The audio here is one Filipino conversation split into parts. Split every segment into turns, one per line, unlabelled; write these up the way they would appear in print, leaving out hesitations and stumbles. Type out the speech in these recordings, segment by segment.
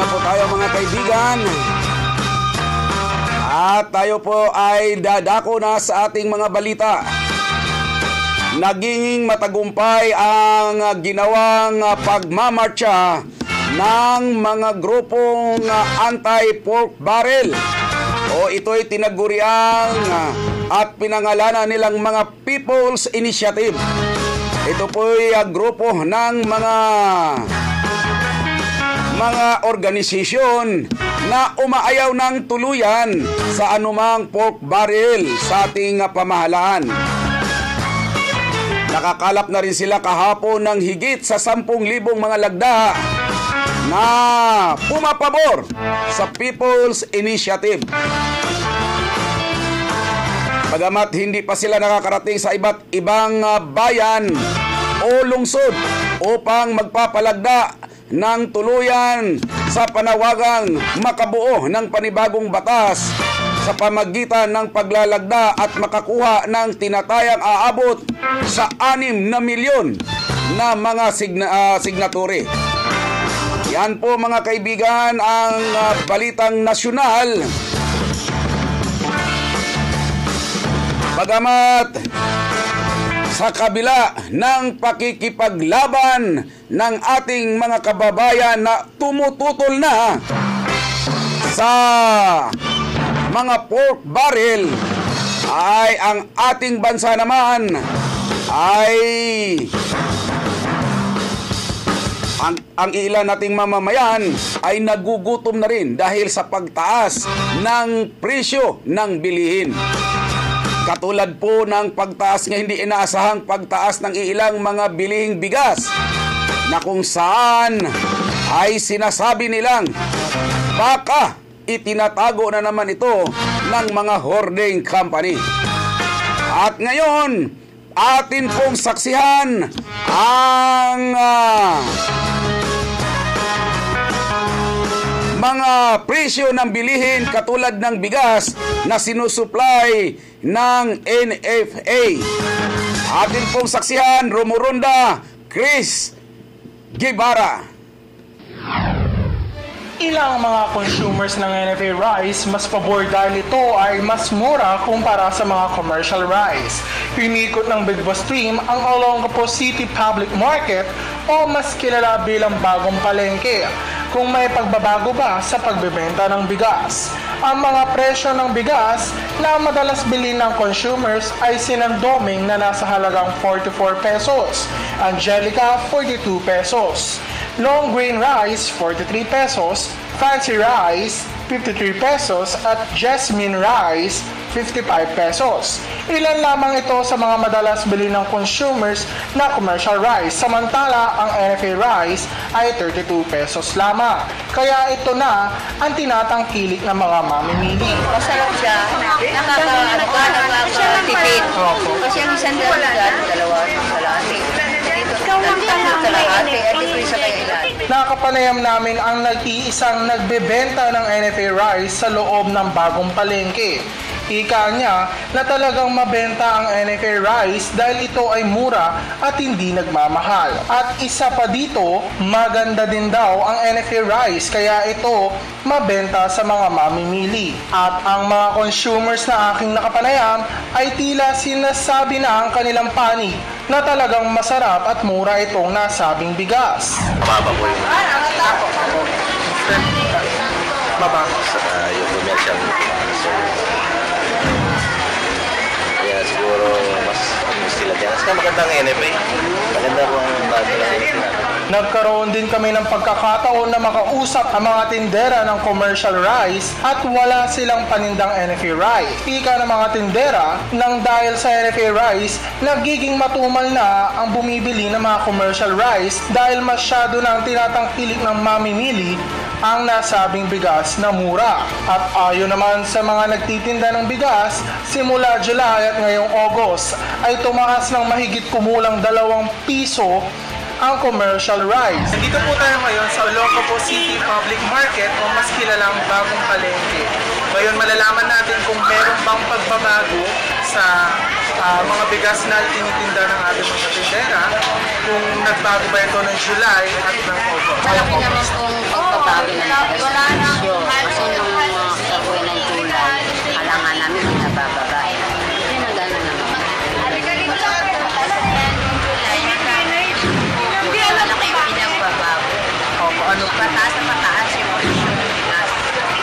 na po tayo mga kaibigan. At tayo po ay dadako na sa ating mga balita. Naging matagumpay ang ginawang pagmamarcha ng mga grupong anti-pork barrel o ito'y tinaguriang at pinangalanan nilang mga People's Initiative. Ito po'y grupo ng mga organisasyon na umaayaw ng tuluyan sa anumang pork barrel sa ating pamahalaan. Nakakalap na rin sila kahapon ng higit sa 10,000 mga lagda na pumapabor sa People's Initiative. Bagamat hindi pa sila nakakarating sa iba't ibang bayan o lungsod upang magpapalagda ng tuluyan sa panawagang makabuo ng panibagong batas sa pamagitan ng paglalagda at makakuha ng tinatayang aabot sa 6 na milyon na mga signatory. Yan po mga kaibigan ang balitang nasyonal. Bagamat sa kabila ng pakikipaglaban ng ating mga kababayan na tumututol na sa mga pork barrel, ay ang ating bansa naman ay ang ilan nating mamamayan ay nagugutom na rin dahil sa pagtaas ng presyo ng bilihin. Katulad po ng pagtaas nga hindi inaasahang pagtaas ng ilang mga bilihing bigas na kung saan ay sinasabi nilang baka itinatago na naman ito ng mga hoarding company. At ngayon, atin pong saksihan ang mga presyo ng bilihin katulad ng bigas na sinusupply ng NFA. Atin pong saksihan, Romuronda Chris Guevara.
Ilang mga consumers ng NFA rice mas pabor dahil ito ay mas mura kumpara sa mga commercial rice. Pinikot ng Big Boss Team ang Olongapo City Public Market o mas kilala bilang Bagong Palengke kung may pagbabago ba sa pagbebenta ng bigas. Ang mga presyo ng bigas na madalas bilhin ng consumers ay sinandoming na nasa halagang 44 pesos, Angelica 42 pesos, long grain rice 43 pesos, fancy rice 53 pesos at jasmine rice 55 pesos. Ilan lamang ito sa mga madalas bilhin ng consumers na commercial rice, samantala ang NFA rice ay 32 pesos lamang. Kaya ito na ang tinatangkilik ng mga mamimili.
Masarap siya, nakakatipid. Kasi ang isang dalawa sa lahat.
Nakapanayam namin ang nag-iisang nagbebenta ng NFA rice sa loob ng Bagong Palengke. Ika niya na talagang mabenta ang NFA rice dahil ito ay mura at hindi nagmamahal. At isa pa dito, maganda din daw ang NFA rice kaya ito mabenta sa mga mamimili. At ang mga consumers na aking nakapanayam ay tila sinasabi na ang kanilang panig na talagang masarap at mura itong nasabing bigas.
Mababa po yun.
Mababa.
Yung commercial. Kaya siguro mas sila dyan. Kasi magandang NFA. Maganda po ang
Nagkaroon din kami ng pagkakataon na makausap ang mga tindera ng commercial rice at wala silang panindang NFA rice. Ika ng mga tindera nang dahil sa NFA rice, nagiging matumal na ang bumibili ng mga commercial rice dahil masyado na ang tinatangkilik ng mamimili ang nasabing bigas na mura. At ayon naman sa mga nagtitinda ng bigas, simula July at ngayong August ay tumaas ng mahigit kumulang 2 piso ang commercial rice. Dito po tayo ngayon sa Olongapo City Public Market o mas kilalang Bagong Palengke. Ngayon malalaman natin kung meron bang pagbabago sa mga bigas na tinitinda ng ating mga tindera, kung nagbago ba ito ng July at ng August.
Malaki naman kung pagpapago ng presyo. Kasi nung kabuhay ng July, alangan namin pinabababa. Hindi na gano'n naman. Malaki yung pinagbabago.
Opo, ano pa?
Pataas na pataas yung presyo.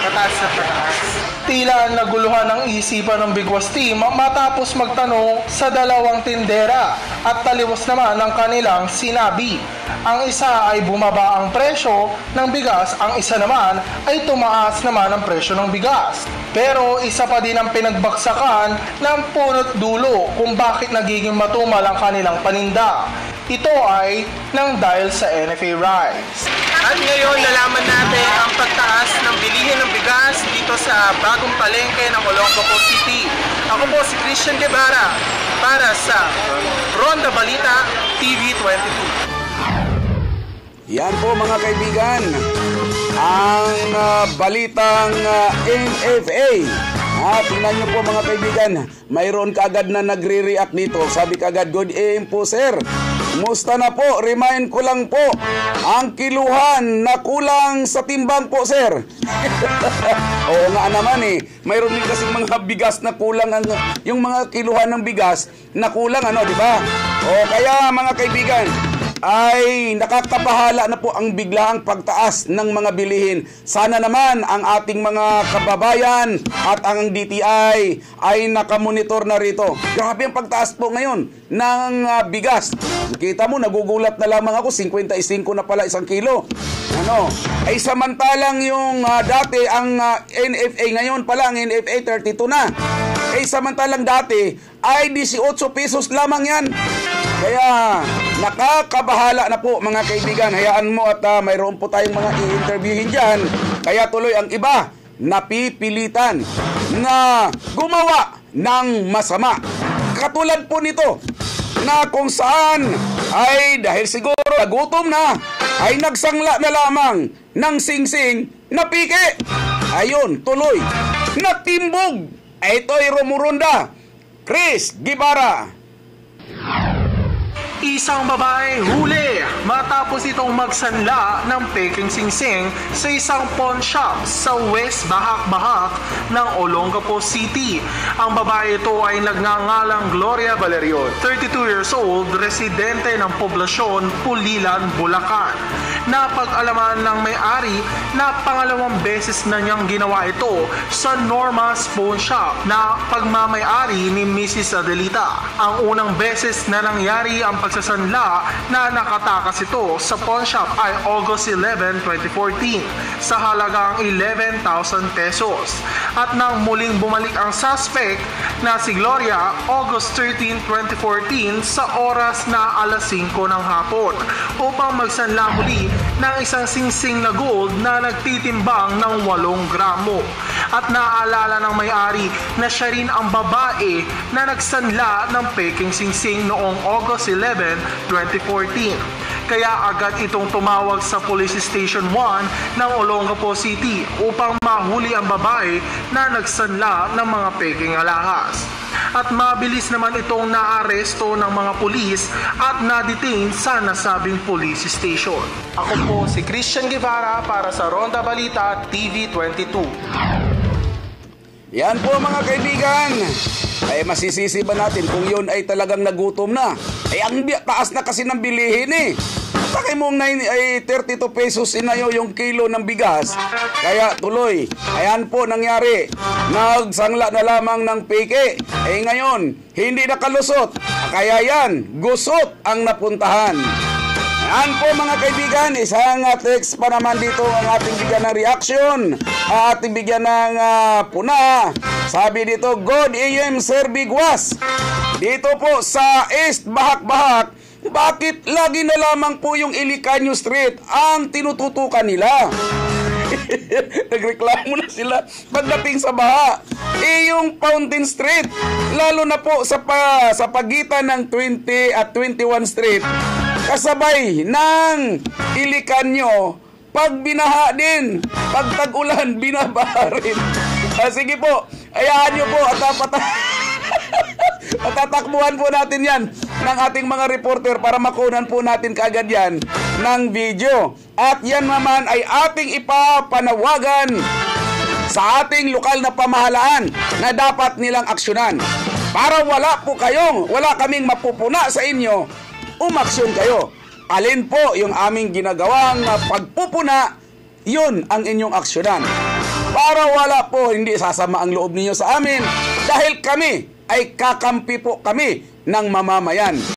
Pataas na pataas. Tila naguluhan ng isipan ng Bigwas team matapos magtanong sa dalawang tindera at taliwas naman ng kanilang sinabi. Ang isa ay bumaba ang presyo ng bigas, ang isa naman ay tumaas naman ang presyo ng bigas. Pero isa pa din ang pinagbaksakan ng punot dulo kung bakit nagiging matumal ang kanilang paninda. Ito ay nang dahil sa NFA Rice. At ngayon, nalaman natin ang pagtaas ng bilihin ng bigas dito sa bagong palengke ng Olongapo City. Ako po si Christian Guevara para sa Ronda Balita TV 22.
Yan po mga kaibigan, ang balitang NFA. Tingnan nyo po mga kaibigan, mayroon kaagad na nagre-react dito. Sabi kaagad, good AM po sir. Musta na po? Remind ko lang po, ang kiluhan na kulang sa timbang po, sir. Oo nga naman eh. Mayroon din kasi mga bigas na kulang, yung mga kiluhan ng bigas na kulang, di ba? O kaya mga kaibigan, ay nakakabahala na po ang biglaang pagtaas ng mga bilihin. Sana naman ang ating mga kababayan at ang DTI ay nakamonitor na rito. Grabe ang pagtaas po ngayon ng bigas. Kita mo, nagugulat na lamang ako, 55 na pala isang kilo. Ay samantalang yung dati ang NFA ngayon pala, ang NFA 32 na. Ay samantalang dati ay 18 pesos lamang yan. Kaya nakakabahala na po mga kaibigan. Hayaan mo at mayroon po tayong mga i-interviewin dyan. Kaya tuloy ang iba napipilitan na gumawa ng masama. Katulad po nito na kung saan ay dahil siguro nagutom na ay nagsangla na lamang ng singsing na pike. Ayun, tuloy natimbog. Ito'y Romuronda Chris Guevara.
Isang babae huli matapos itong magsanla ng peking singsing sa isang pawn shop sa West Bahak-Bahak ng Olongapo City. Ang babae ito ay nagngangalang Gloria Valerio, 32 years old, residente ng poblasyon Pulilan, Bulacan. Napag-alaman ng may-ari na pangalawang beses na niyang ginawa ito sa Norma's Pawn Shop na pagmamay-ari ni Mrs. Adelita. Ang unang beses na nangyari ang pagsasanla na nakatakas ito sa pawn shop ay August 11, 2014 sa halagang 11,000 pesos. At nang muling bumalik ang suspect na si Gloria August 13, 2014 sa oras na alas 5 ng hapon upang magsanla muli ng isang singsing na gold na nagtitimbang ng 8 gramo. At naaalala ng may-ari na siya rin ang babae na nagsanla ng peking singsing noong August 11, 2014. Kaya agad itong tumawag sa Police Station 1 ng Olongapo City upang mahuli ang babae na nagsanla ng mga peking alahas. At mabilis naman itong naaresto ng mga pulis at na-detain sa nasabing police station. Ako po si Christian Guevara para sa Ronda Balita TV 22.
Yan po mga kaibigan. Ay masisisi ba natin kung yun ay talagang nagutom na? Ay ang taas na kasi ng bilihin eh. Sakay mong 32 pesos inayo yung kilo ng bigas. Kaya tuloy, ayan po nangyari. Nagsangla na lamang ng peke. Eh ngayon, hindi nakalusot. Kaya yan, gusot ang napuntahan. Ayan po mga kaibigan, isang text pa naman dito ang ating bigyan ng reaction. Ating bigyan ng puna. Sabi dito, God AM Sir Bigwas. Dito po sa East Bahak-Bahak, bakit lagi na lamang po yung Ilicanyo Street ang tinututukan nila? Nagreklamo na sila pagdating sa baha. Yung Fountain Street, lalo na po sa pagitan ng 20 at 21 Street, kasabay ng Ilicanyo, pag binaha din, pag tag-ulan, binabaha rin. Sige po, ayahan nyo po at Tatakbuhan po natin yan ng ating mga reporter para makunan po natin kaagad yan ng video. At yan naman ay ating ipapanawagan sa ating lokal na pamahalaan na dapat nilang aksyonan. Para wala kaming mapupuna sa inyo, umaksyon kayo. Alin po yung aming ginagawang pagpupuna, yun ang inyong aksyonan. Para wala po, hindi sasama ang loob ninyo sa amin dahil kami ay kakampi po kami ng mamamayan.